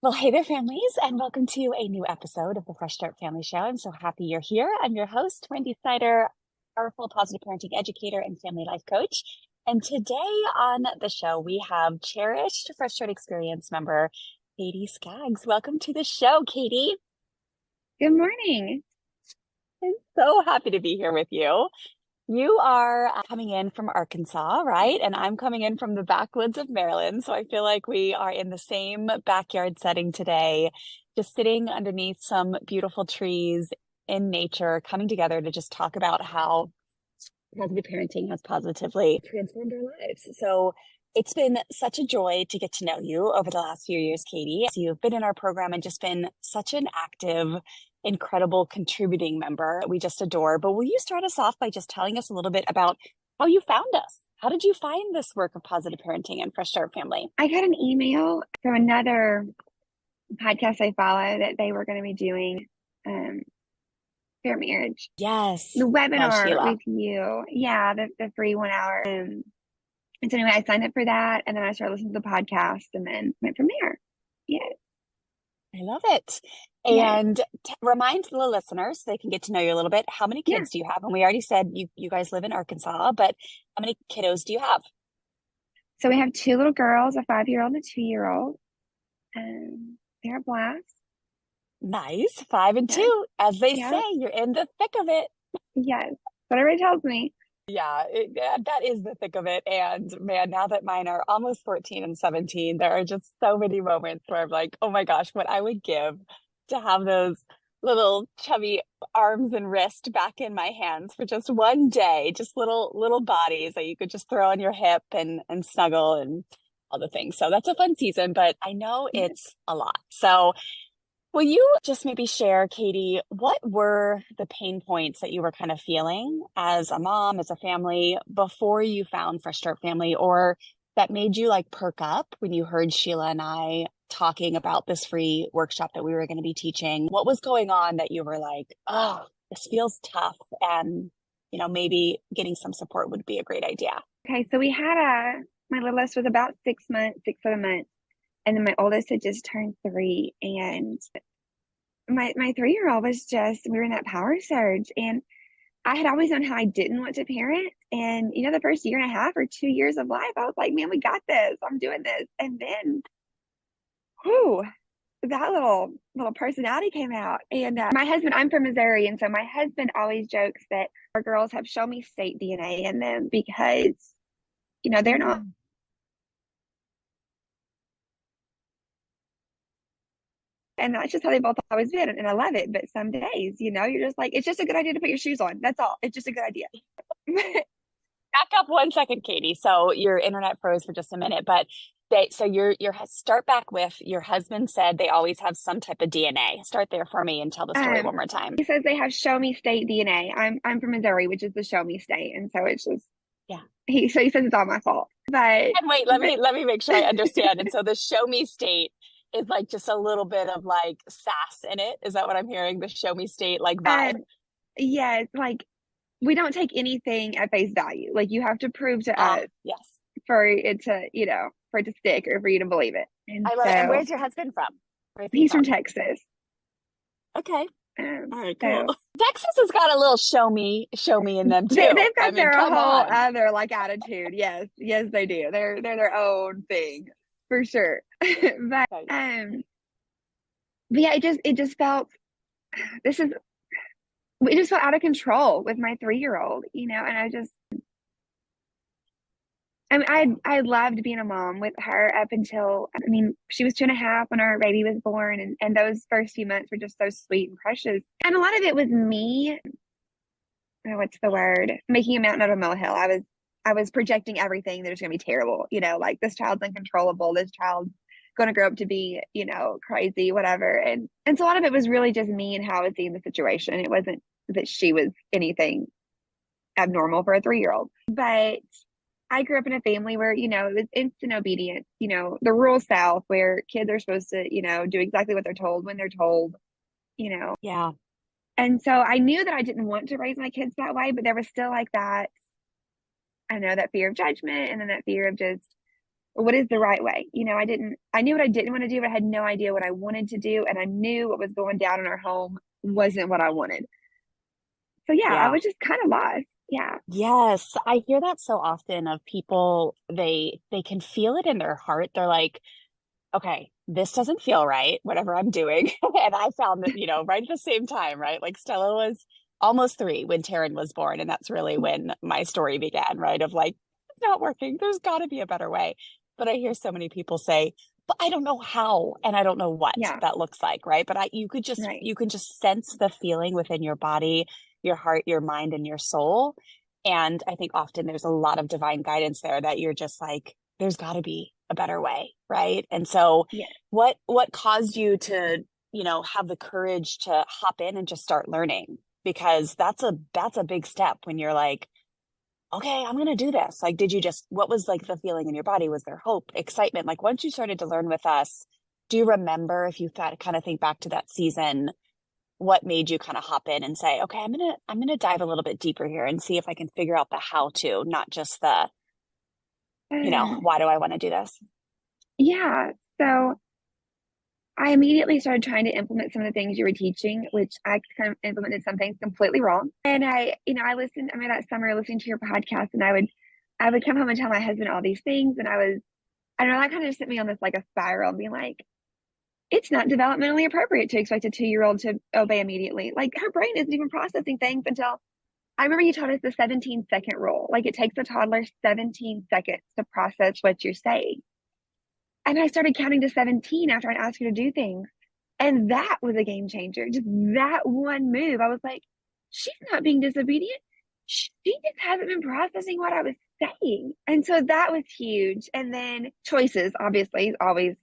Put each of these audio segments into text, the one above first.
Well, hey there, families, and welcome to a new episode of the Fresh Start Family Show. I'm so happy you're here. I'm your host, Wendy Snyder, powerful positive parenting educator and family life coach. And today on the show, we have cherished Fresh Start Experience member, Katie Skaggs. Welcome to the show, Katie. Good morning. I'm so happy to be here with you. You are coming in from Arkansas, right? And I'm coming in from the backwoods of Maryland. So I feel like we are in the same backyard setting today, just sitting underneath some beautiful trees in nature, coming together to just talk about how positive parenting has positively transformed our lives. So it's been such a joy to get to know you over the last few years, Katie. So you've been in our program and just been such an active, incredible contributing member we just adore. But will you start us off by just telling us a little bit about how you found us? How did you find this work of positive parenting and Fresh Start Family? I got an email from another podcast I follow that they were going to be doing um, fair marriage, Yes, the love webinar Sheila. with you. Yeah, the free 1 hour. And so anyway, I signed up for that, and then I started listening to the podcast, and then went from there. Yes, I love it. yes, And remind the listeners so they can get to know you a little bit. How many yeah. kids do you have? And we already said you guys live in Arkansas, but how many kiddos do you have? So we have two little girls, a 5-year-old and a 2-year-old. They're a blast. Nice. Five and Yes, two. As they say, yeah, you're in the thick of it. yes. What everybody tells me. Yeah, that is the thick of it. And man, now that mine are almost 14 and 17, there are just so many moments where I'm like, oh my gosh, what I would give to have those little chubby arms and wrist back in my hands for just one day, just little bodies that you could just throw on your hip and snuggle and all the things. So that's a fun season, but I know Yes. it's a lot. So will you just maybe share, Katie, what were the pain points that you were kind of feeling as a mom, as a family, before you found Fresh Start Family, or that made you like perk up when you heard Sheila and I talking about this free workshop that we were going to be teaching? What was going on that you were like, oh, this feels tough, and maybe getting some support would be a great idea? Okay, so we had my littlest was about 6 months, 6, 7 months. And then my oldest had just turned 3. And my 3-year-old was just, we were in that power surge. And I had always known how I didn't want to parent. And, the first year and a half or 2 years of life, I was like, man, we got this. I'm doing this. And then, whew, that little personality came out. And my husband, I'm from Missouri. And so my husband always jokes that our girls have show me state DNA in them because, they're not. Mm. And that's just how they both always been. And I love it. But some days, you're just like, it's just a good idea to put your shoes on. That's all. It's just a good idea. Back up 1 second, Katie. So your internet froze for just a minute, but so your start back with your husband said they always have some type of DNA. Start there for me and tell the story um, one more time. he says they have show me state DNA. I'm from Missouri, which is the show me state. And so it's just, Yeah. he says it's all my fault. And wait, But let me make sure I understand. And so the show me state is like just a little bit of like sass in it. Is that what I'm hearing? The show me state like vibe. um, yeah, it's like we don't take anything at face value. Like you have to prove to Ah, us yes. for it to, for it to stick or for you to believe it. And I love it. And so where's your husband from? Where's he he's from from? Texas. Okay. All right, cool. So Texas has got a little show me in them too. they've I got mean, their come whole on. other like attitude. Yes, yes, they do. They're their own thing for sure. but Nice. um, but yeah, it just felt this is it just felt out of control with my 3-year-old, and I loved being a mom with her up until, she was 2.5 when our baby was born. And those first few months were just so sweet and precious. And a lot of it was me, what's the word? Making a mountain out of a molehill. I was projecting everything that was going to be terrible, like this child's uncontrollable. This child's going to grow up to be, crazy, whatever. And so a lot of it was really just me and how I was seeing the situation. It wasn't that she was anything abnormal for a 3-year-old. But I grew up in a family where, it was instant obedience, the rural South where kids are supposed to, do exactly what they're told when they're told. Yeah. And so I knew that I didn't want to raise my kids that way, but there was still like that, I know, that fear of judgment and then that fear of just or what is the right way? I knew what I didn't want to do, but I had no idea what I wanted to do. And I knew what was going down in our home wasn't what I wanted. So yeah, I Yeah. was just kind of lost. Yeah. Yes, I hear that so often of people, they can feel it in their heart. They're like, okay, this doesn't feel right, whatever I'm doing. And I found that, right at the same time, right? Like Stella was almost 3 when Taryn was born. And that's really when my story began, right? Of like, it's not working. There's got to be a better way. But I hear so many people say, but I don't know how, and I don't know what Yeah. that looks like, right? But Right. you can just sense the feeling within your body, your heart, your mind, and your soul. And I think often there's a lot of divine guidance there that you're just like, there's got to be a better way, right? And so Yeah. what caused you to, have the courage to hop in and just start learning? Because that's a big step when you're like, okay, I'm going to do this. Like, what was like the feeling in your body? Was there hope, excitement? Like once you started to learn with us, do you remember if you thought kind of think back to that season, what made you kind of hop in and say, okay, I'm gonna dive a little bit deeper here and see if I can figure out the how to, not just the, Um, why do I want to do this? yeah. So I immediately started trying to implement some of the things you were teaching, which I kind of implemented some things completely wrong. And I listened, I mean, that summer listening to your podcast, and I would come home and tell my husband all these things. And I don't know, that kind of just sent me on this like a spiral, being like, it's not developmentally appropriate to expect a 2-year-old to obey immediately. Like her brain isn't even processing things until I remember you taught us the 17-second rule. Like it takes a toddler 17 seconds to process what you're saying. And I started counting to 17 after I'd ask you to do things. And that was a game changer. Just that one move. I was like, she's not being disobedient. She just hasn't been processing what I was saying. And so that was huge. And then choices, obviously, always,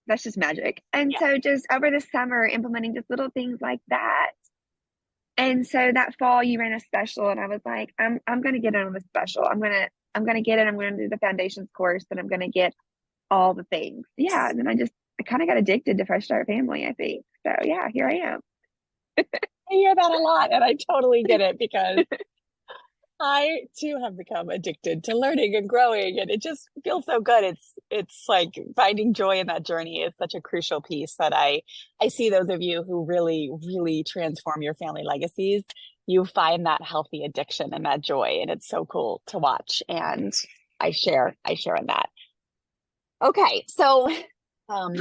that's just magic. And Yeah. so just over the summer, implementing just little things like that. And so that fall you ran a special and I was like, I'm gonna get in on the special. I'm gonna get it. I'm gonna do the foundations course and I'm gonna get all the things. Yeah. And then I kind of got addicted to Fresh Start Family, I think. So yeah, here I am. I hear that a lot, and I totally get it because I too have become addicted to learning and growing, and it just feels so good. It's like finding joy in that journey is such a crucial piece that I see those of you who really, really transform your family legacies. You find that healthy addiction and that joy, and it's so cool to watch. And I share in that. Okay, so how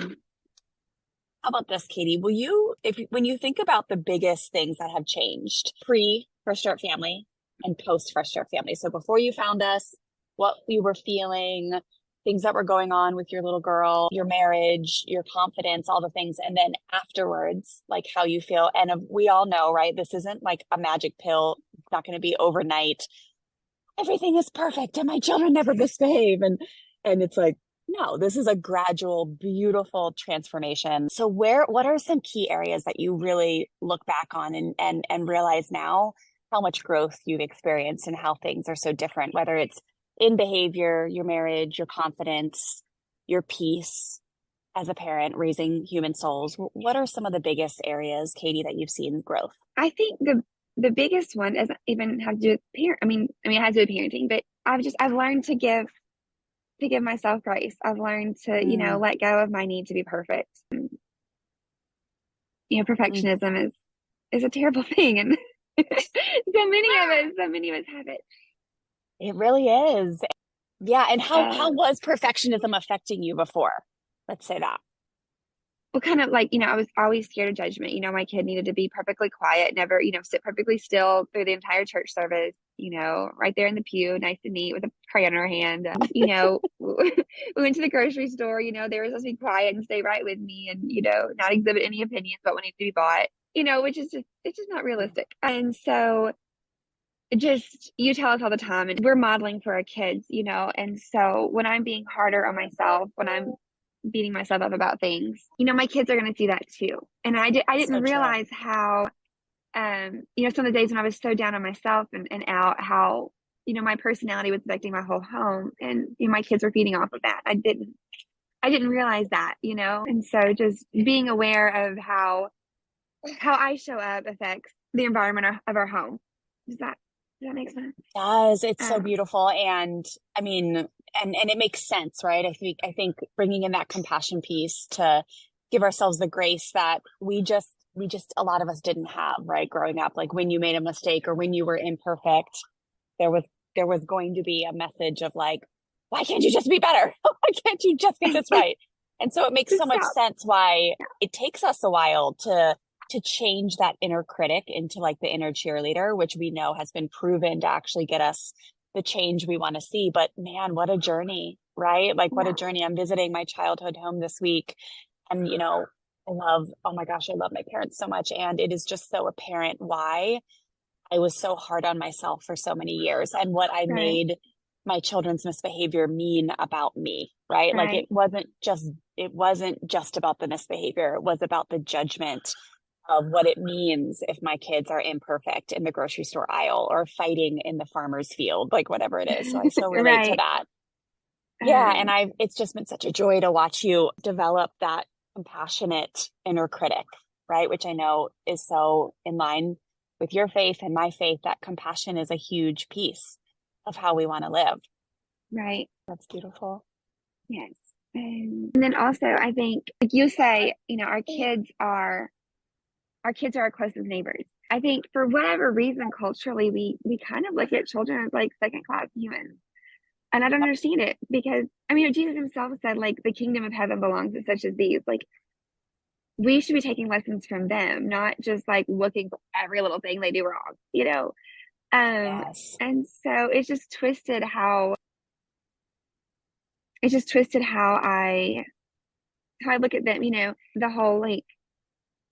about this, Katie? Will you, if when you think about the biggest things that have changed pre Fresh Start Family and post Fresh Start Family, so before you found us, what you were feeling, things that were going on with your little girl, your marriage, your confidence, all the things, and then afterwards, like how you feel. And we all know, right? This isn't like a magic pill. It's not going to be overnight. Everything is perfect, and my children never misbehave, and it's like no, this is a gradual, beautiful transformation. So what are some key areas that you really look back on and realize now how much growth you've experienced and how things are so different, whether it's in behavior, your marriage, your confidence, your peace as a parent, raising human souls? What are some of the biggest areas, Katie, that you've seen growth? I think the biggest one doesn't even have to do with parent. I mean, it has to do with parenting, but I've learned to give myself grace. I've learned to, Mm, let go of my need to be perfect. mm. Perfectionism is a terrible thing, and so many of us have it. It really is. Yeah. And how Uh, was perfectionism affecting you before? Let's say that. well, kind of like, I was always scared of judgment. My kid needed to be perfectly quiet, never, sit perfectly still through the entire church service, right there in the pew, nice and neat with a crayon in her hand. We went to the grocery store, they were supposed to be quiet and stay right with me and, not exhibit any opinions about what needs to be bought, which is it's just not realistic. And so just, you tell us all the time, and we're modeling for our kids, and so when I'm being harder on myself, when I'm beating myself up about things, my kids are going to see that too. And I didn't So true. realize how, some of the days when I was so down on myself and out, how, my personality was affecting my whole home, and my kids were feeding off of that. I didn't realize that, and so just being aware of how I show up affects the environment of our home. Is that? Does that make sense? Does. It's so Um, beautiful. And I mean, and it makes sense, right? I think bringing in that compassion piece to give ourselves the grace that we just a lot of us didn't have, right? Growing up, like when you made a mistake or when you were imperfect, there was there was going to be a message of like, why can't you just be better? Why can't you just get this right? And so it makes so just much stop. sense why Yeah, it takes us a while to change that inner critic into like the inner cheerleader, which we know has been proven to actually get us the change we want to see. But man, what a journey, right? Like what a yeah, journey. I'm visiting my childhood home this week. And, oh my gosh, I love my parents so much. And it is just so apparent why I was so hard on myself for so many years and what I right, made my children's misbehavior mean about me, right? Like right, it wasn't just about the misbehavior. It was about the judgment of what it means if my kids are imperfect in the grocery store aisle or fighting in the farmer's field, like whatever it is. So I so relate to right. that. Yeah, and Um, it's just been such a joy to watch you develop that compassionate inner critic, right? Which I know is so in line with your faith and my faith that compassion is a huge piece of how we want to live. right. That's beautiful. Yes. And then also, I think, like you say, our kids are our closest neighbors. I think for whatever reason, culturally, we kind of look at children as like second class humans. And I don't understand it because I mean, Jesus himself said, like, the kingdom of heaven belongs to such as these. Like, we should be taking lessons from them, not just like looking for every little thing they do wrong, you know? Um, Yes. and so it's just twisted how I look at them, the whole like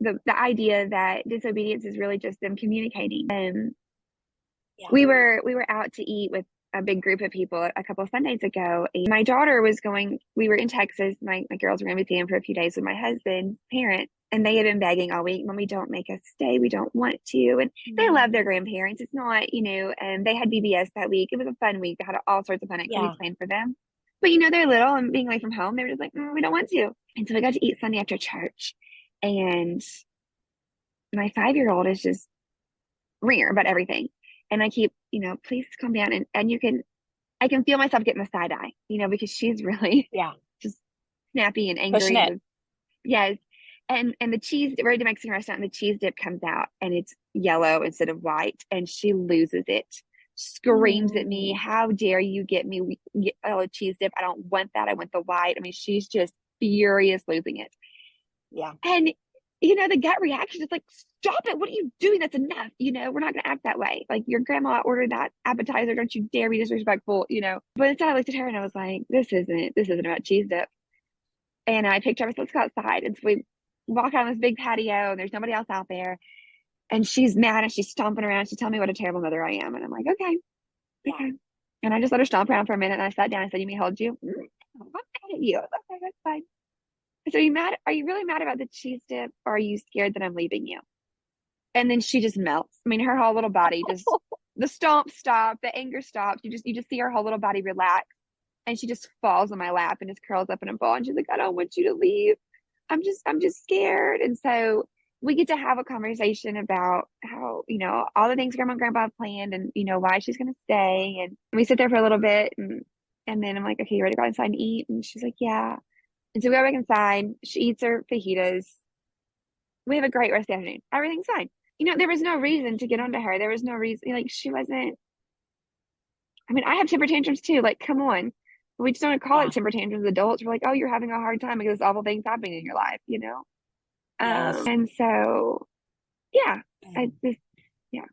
the idea that disobedience is really just them communicating. Yeah. We were out to eat with a big group of people a couple of Sundays ago. And my daughter was going, we were in Texas. My girls were going to be staying for a few days with my husband's parents. And they had been begging all week, Mommy, don't make us stay. We don't want to. And they love their grandparents. It's not, and they had VBS that week. It was a fun week. They had all sorts of fun activities Yeah. planned for them. But, they're little and being away from home, they were just like, we don't want to. And so we got to eat Sunday after church. And my 5-year-old is just rare about everything. And I keep, please calm down. And I can feel myself getting the side eye, because she's really Yeah. just snappy and Pushing angry. And it. just, yes. And the cheese, we're at a Mexican restaurant and the cheese dip comes out and it's yellow instead of white. And she loses it, screams at me, Mm. how dare you get me a cheese dip? I don't want that. I want the white. I mean, she's just furious losing it. Yeah. And the gut reaction is like, stop it. What are you doing? That's enough. We're not gonna act that way. Like, your grandma ordered that appetizer. Don't you dare be disrespectful. But instead I looked at her and I was like, this isn't about cheese dip. And I picked her up, let's go outside. And so we walk out on this big patio and there's nobody else out there. And she's mad and she's stomping around. She's telling me what a terrible mother I am. And I'm like, okay, Yeah. okay. And I just let her stomp around for a minute and I sat down and said, you may hold you. I'm mad at you. Okay, that's fine. So are you really mad about the cheese dip or are you scared that I'm leaving you? And then she just melts. I mean, her whole little body just, the stomp stopped, the anger stopped. You just see her whole little body relax, and she just falls on my lap and just curls up in a ball. And she's like, I don't want you to leave. I'm just scared. And so we get to have a conversation about how, all the things grandma and grandpa have planned and, why she's going to stay. And we sit there for a little bit and then I'm like, okay, you ready to go inside and eat? And she's like, yeah. And so we go back inside. She eats her fajitas. We have a great rest of the afternoon. Everything's fine. There was no reason to get onto her. There was no reason. Like, she wasn't. I mean, I have temper tantrums too. Like, come on. We just don't call it Yeah. temper tantrums as adults. We're like, oh, you're having a hard time because awful things happening in your life. Yes. And so, yeah, I just, yeah,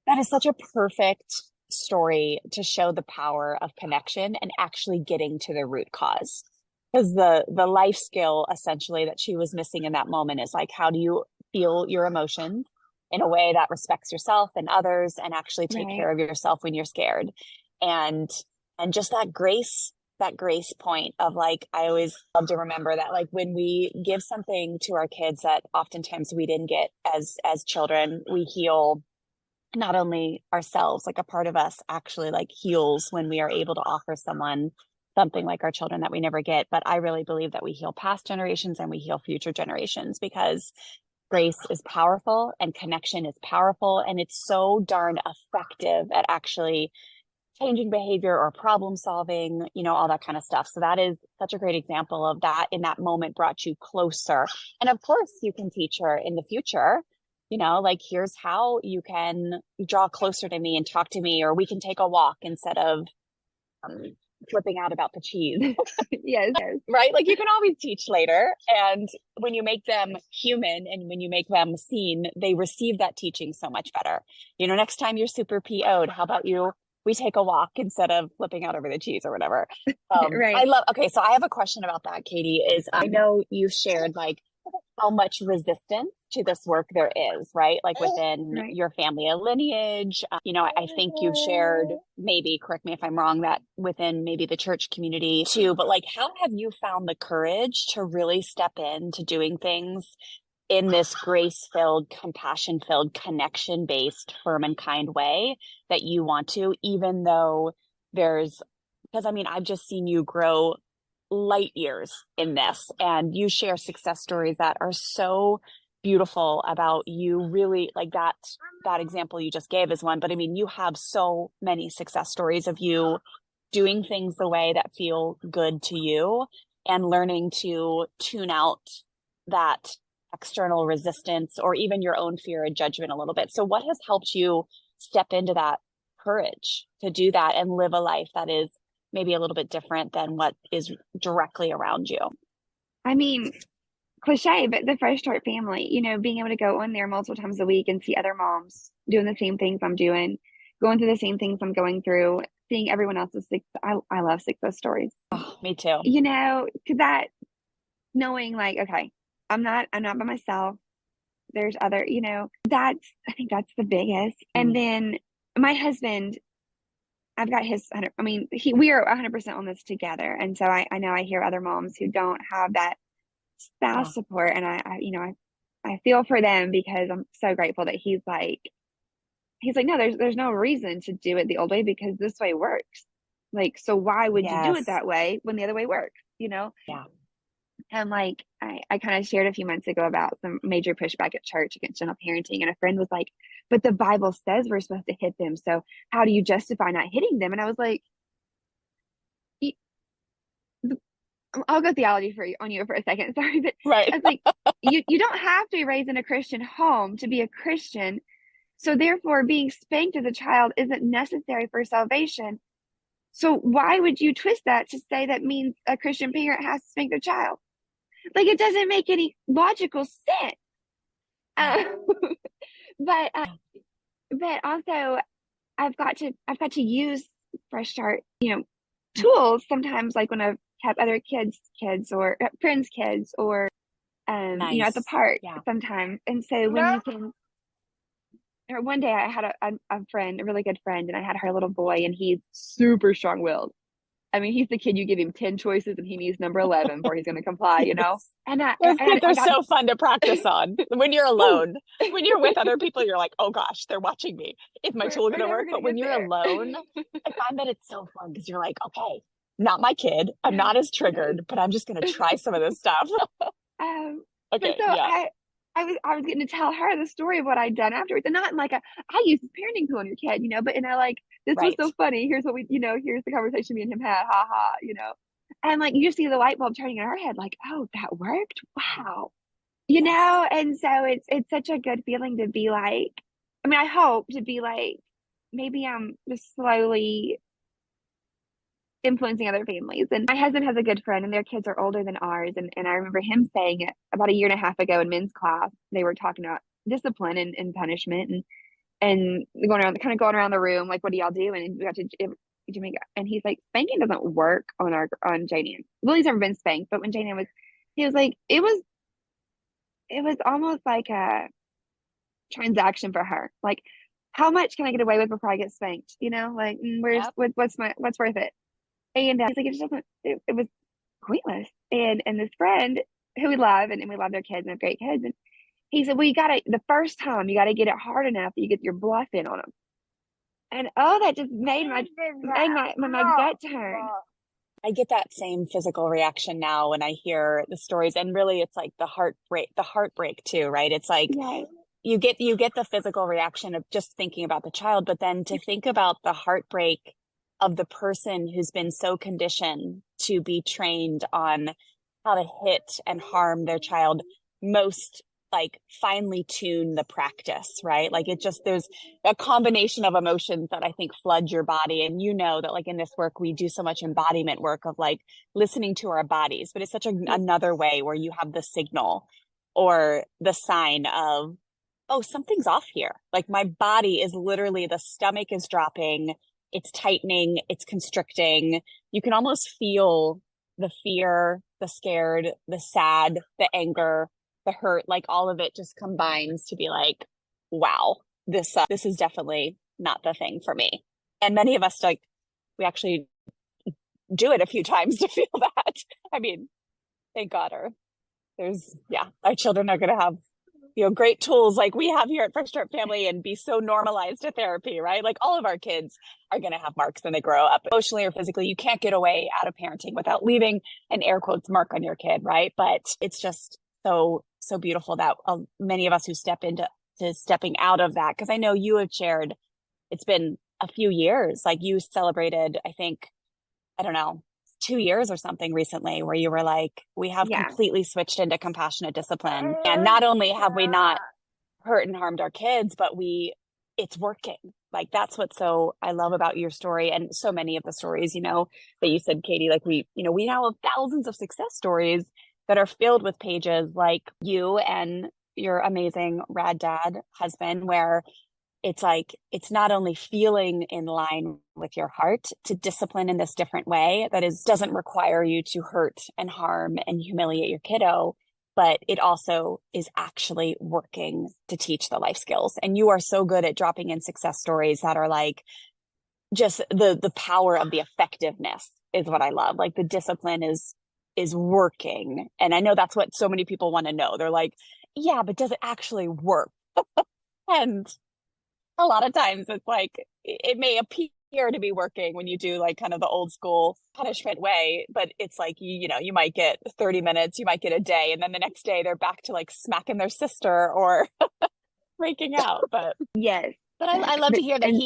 That is such a perfect story to show the power of connection and actually getting to the root cause. Because the life skill essentially that she was missing in that moment is like, how do you feel your emotions in a way that respects yourself and others and actually take right, care of yourself when you're scared. And just that grace point of like, I always love to remember that like when we give something to our kids that oftentimes we didn't get as children, we heal not only ourselves, like a part of us actually like heals when we are able to offer someone something like our children that we never get. But I really believe that we heal past generations and we heal future generations because grace is powerful and connection is powerful. And it's so darn effective at actually changing behavior or problem solving, all that kind of stuff. So that is such a great example of that in that moment brought you closer. And of course, you can teach her in the future, like here's how you can draw closer to me and talk to me, or we can take a walk instead of um, flipping out about the cheese. Yes, yes. Right? Like you can always teach later. And when you make them human and when you make them seen, they receive that teaching so much better. Next time you're super PO'd, how about we take a walk instead of flipping out over the cheese or whatever. Right. Okay, so I have a question about that, Katie, is I know you shared like how much resistance to this work there is, right? Like within Right. your family lineage. I think you've shared, maybe correct me if I'm wrong, that within maybe the church community too, but like how have you found the courage to really step into doing things in this grace-filled, compassion-filled, connection-based, firm and kind way that you want to, even though because I've just seen you grow light years in this, and you share success stories that are so beautiful about you really like that example you just gave is one, but you have so many success stories of you doing things the way that feel good to you and learning to tune out that external resistance or even your own fear and judgment a little bit. So what has helped you step into that courage to do that and live a life that is maybe a little bit different than what is directly around you? I mean, cliche, but the Fresh Start family, being able to go on there multiple times a week and see other moms doing the same things I'm doing, going through the same things I'm going through, seeing everyone else's success. I love success stories. Oh, me too. Cause that knowing like, okay, I'm not by myself. There's other, I think that's the biggest. And then my husband, I've got his, we are 100% on this together. And so I know I hear other moms who don't have that spouse support. And I feel for them because I'm so grateful that he's like, no, there's no reason to do it the old way because this way works. Like, so why would you do it that way when the other way works? Yeah. And like I kind of shared a few months ago about some major pushback at church against gentle parenting. And a friend was like, but the Bible says we're supposed to hit them. So how do you justify not hitting them? And I was like, I'll go theology on you for a second. Sorry, but Right. I was like, you don't have to be raised in a Christian home to be a Christian. So therefore, being spanked as a child isn't necessary for salvation. So why would you twist that to say that means a Christian parent has to spank their child? Like it doesn't make any logical sense. Uh, but also I've got to use Fresh Start, tools sometimes, like when I've had other kids or friends' kids or at the Nice. park Yeah. sometimes. And so when you can, or one day I had a friend, a really good friend, and I had her little boy, and he's super strong-willed. He's the kid you give him 10 choices and he needs number 11 before he's going to comply, Yes. And Those kids I are got, so fun to practice on when you're oh, alone. When you're with other people, you're like, oh gosh, they're watching me. Is my tool we're going to never work? going But to when get you're there. alone, I find that it's so fun because you're like, okay, not my kid. I'm not as triggered, but I'm just going to try some of this stuff. But Okay. so Yeah. I was getting to tell her the story of what I'd done afterwards, and not in like I used this parenting tool on your kid, but in a like, this was Right. so funny. Here's what here's the conversation me and him had, ha ha, and like you just see the light bulb turning in her head, like, oh, that worked, wow, Yes. and so it's such a good feeling to be like, I hope to be like, maybe I'm just slowly influencing other families. And my husband has a good friend, and their kids are older than ours. And I remember him saying it about a year and a half ago in men's class. They were talking about discipline and punishment and going around the room, like, what do y'all do? And we got to Jamaica. And he's like, spanking doesn't work on Janie. Lily's never been spanked, but when Janie he was like, it was almost like a transaction for her. Like, how much can I get away with before I get spanked? Like, Yep. what's worth it? And he's like, it just doesn't, it was pointless. And this friend who we love, and we love their kids and have great kids. And he said, well, the first time you gotta get it hard enough that you get your bluff in on them. And oh, that just made my gut turn. I get that same physical reaction now when I hear the stories. And really it's like the heartbreak too, right? It's like Yeah. you get the physical reaction of just thinking about the child, but then to think about the heartbreak of the person who's been so conditioned to be trained on how to hit and harm their child most, like finely tune the practice, right? Like it just, there's a combination of emotions that I think flood your body. And you know that like in this work, we do so much embodiment work of like listening to our bodies, but it's such another way where you have the signal or the sign of, oh, something's off here. Like my body is literally, the stomach is dropping, it's tightening, it's constricting. You can almost feel the fear, the scared, the sad, the anger, the hurt, like all of it just combines to be like, wow, this is definitely not the thing for me. And many of us like we actually do it a few times to feel that. I mean, thank God, or our children are going to have great tools like we have here at Fresh Start Family and be so normalized to therapy, right? Like all of our kids are going to have marks when they grow up, emotionally or physically. You can't get away out of parenting without leaving an air quotes mark on your kid, right? But it's just so beautiful that many of us who step into to stepping out of that, because I know you have shared, it's been a few years, like you celebrated, I think, I don't know, 2 years or something recently where you were like, we have Yeah. completely switched into compassionate discipline. And not only have we not hurt and harmed our kids, but it's working. Like that's what so I love about your story and so many of the stories, that you said, Katie, like we now have thousands of success stories that are filled with pages like you and your amazing rad dad husband, where it's like, it's not only feeling in line with your heart to discipline in this different way that doesn't require you to hurt and harm and humiliate your kiddo, but it also is actually working to teach the life skills. And you are so good at dropping in success stories that are like, just the power of the effectiveness is what I love. Like the discipline is working. And I know that's what so many people want to know. They're like, yeah, but does it actually work? And a lot of times it's like it may appear to be working when you do like kind of the old school punishment way, but it's like you might get 30 minutes, you might get a day, and then the next day they're back to like smacking their sister or breaking out. Yes. But I love But to hear that and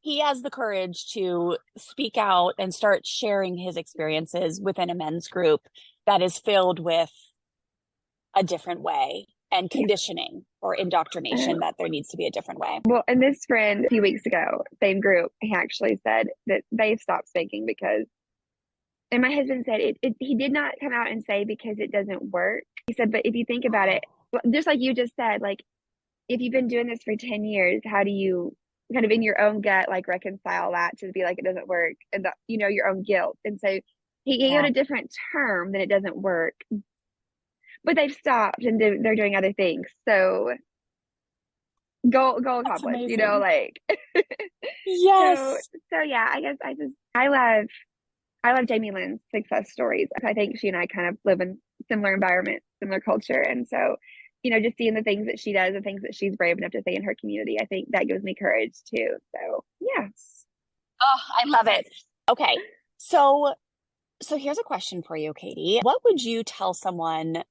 he has the courage to speak out and start sharing his experiences within a men's group that is filled with a different way and yeah. conditioning or indoctrination that there needs to be a different way. Well, and this friend a few weeks ago, same group, he actually said that they've stopped speaking because, and my husband said he did not come out and say because it doesn't work. He said, but if you think about it, just like you just said, like if you've been doing this for 10 years, how do you kind of in your own gut, like reconcile that to be like, it doesn't work and your own guilt. And so he gave Yeah, a different term that it doesn't work, but they've stopped and they're doing other things. So goal that's accomplished, amazing. like so Yes. so yeah, I guess I love Jamie Lynn's success stories. I think she and I kind of live in similar environment, similar culture. And so, just seeing the things that she does, the things that she's brave enough to say in her community, I think that gives me courage too. So yeah. Oh, I love it. Okay. So here's a question for you, Katie. What would you tell someone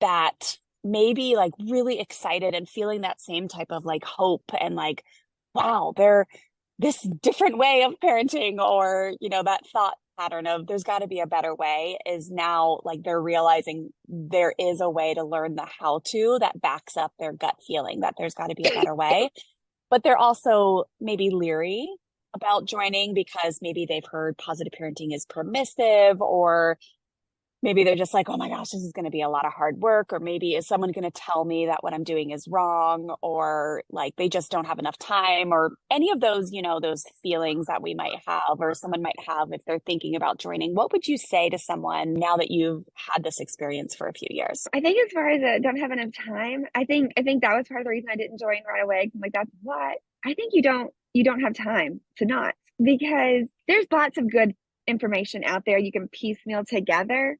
that maybe like really excited and feeling that same type of like hope and like, wow, they're this different way of parenting, or, that thought pattern of there's got to be a better way, is now like they're realizing there is a way to learn the how to that backs up their gut feeling that there's got to be a better way. But they're also maybe leery about joining because maybe they've heard positive parenting is permissive, or maybe they're just like, oh my gosh, this is going to be a lot of hard work. Or maybe is someone going to tell me that what I'm doing is wrong? Or like they just don't have enough time, or any of those, those feelings that we might have or someone might have if they're thinking about joining. What would you say to someone now that you've had this experience for a few years? I think as far as don't have enough time, I think that was part of the reason I didn't join right away. I'm like, that's what I think you don't have time to not, because there's lots of good information out there you can piecemeal together.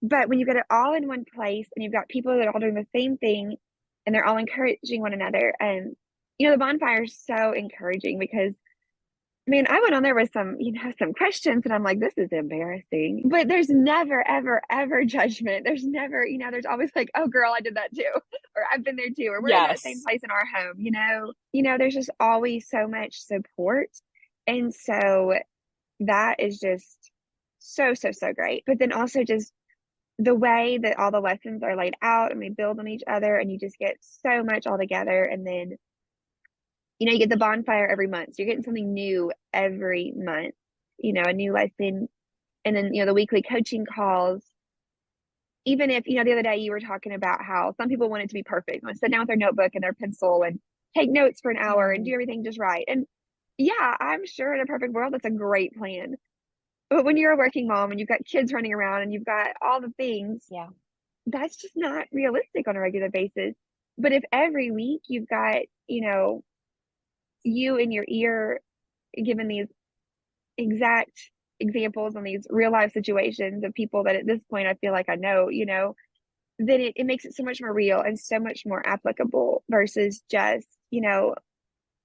But when you get it all in one place and you've got people that are all doing the same thing and they're all encouraging one another, and the bonfire is so encouraging because I mean, I went on there with some questions, and I'm like, this is embarrassing. But there's never, ever, ever judgment. There's never, there's always like, oh, girl, I did that too, or I've been there too, or we're in that same Yes. place in our home. There's just always so much support, and so that is just so, so, so great. But then also just the way that all the lessons are laid out, and we build on each other, and you just get so much all together, and then you get the bonfire every month. So you're getting something new every month, a new lesson. And then, the weekly coaching calls. Even if, the other day you were talking about how some people want it to be perfect, want to sit down with their notebook and their pencil and take notes for an hour and do Mm, everything just right. And yeah, I'm sure in a perfect world, that's a great plan. But when you're a working mom and you've got kids running around and you've got all the things, yeah. that's just not realistic on a regular basis. But if every week you've got, you in your ear given these exact examples on these real life situations of people that at this point I feel like I know, then it makes it so much more real and so much more applicable versus just,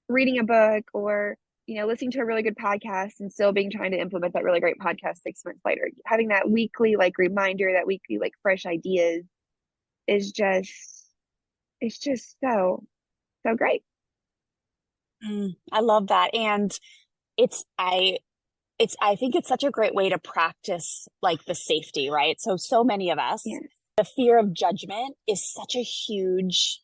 reading a book or, listening to a really good podcast and still being trying to implement that really great podcast 6 months later. Having that weekly like reminder, that weekly like fresh ideas is it's just so, so great. I love that. And it's, I think it's such a great way to practice like the safety, right? So, so many of us, Yes. the fear of judgment is such a huge,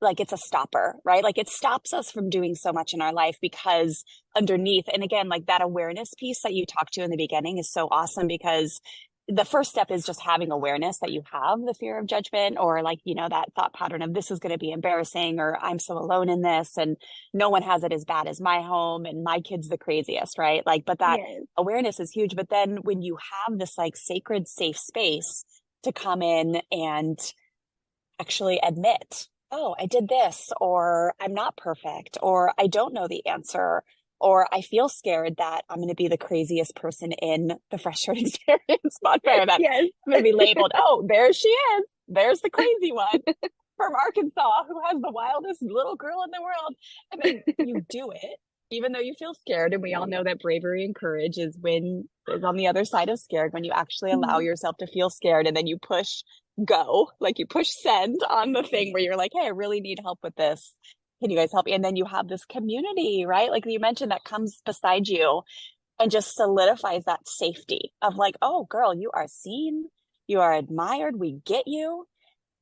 like it's a stopper, right? Like it stops us from doing so much in our life because underneath, and again, like that awareness piece that you talked to in the beginning is so awesome because the first step is just having awareness that you have the fear of judgment or like, that thought pattern of this is going to be embarrassing or I'm so alone in this and no one has it as bad as my home and my kid's the craziest, right? Like, but that Yes. awareness is huge. But then when you have this like sacred, safe space to come in and actually admit, oh, I did this, or I'm not perfect, or I don't know the answer, or I feel scared that I'm going to be the craziest person in the Fresh Start Experience bonfire, that Yes. I'm going to be labeled, oh, there she is. There's the crazy one from Arkansas who has the wildest little girl in the world. And then you do it, even though you feel scared. And we all know that bravery and courage is on the other side of scared when you actually allow Mhm. yourself to feel scared and then you push go, like you push send on the thing where you're like, hey, I really need help with this. Can you guys help me? And then you have this community, right? Like you mentioned, that comes beside you and just solidifies that safety of like, oh, girl, you are seen, you are admired, we get you.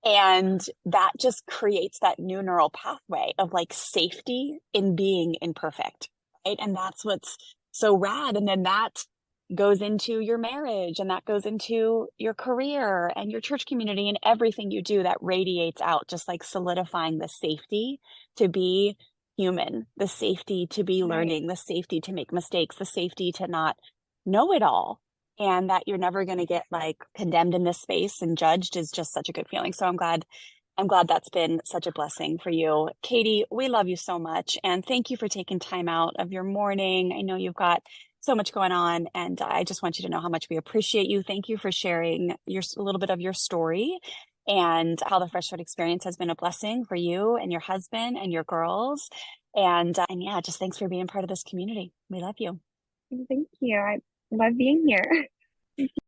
And that just creates that new neural pathway of like safety in being imperfect, right? And that's what's so rad. And then that goes into your marriage and that goes into your career and your church community and everything you do that radiates out, just like solidifying the safety to be human, the safety to be Right. learning, the safety to make mistakes, the safety to not know it all and that you're never going to get like condemned in this space and judged is just such a good feeling. So I'm glad that's been such a blessing for you. Katie, we love you so much and thank you for taking time out of your morning. I know you've got so much going on and I just want you to know how much we appreciate you. Thank you for sharing a little bit of your story and how the Fresh Start experience has been a blessing for you and your husband and your girls. And yeah, just thanks for being part of this community. We love you. Thank you. I love being here.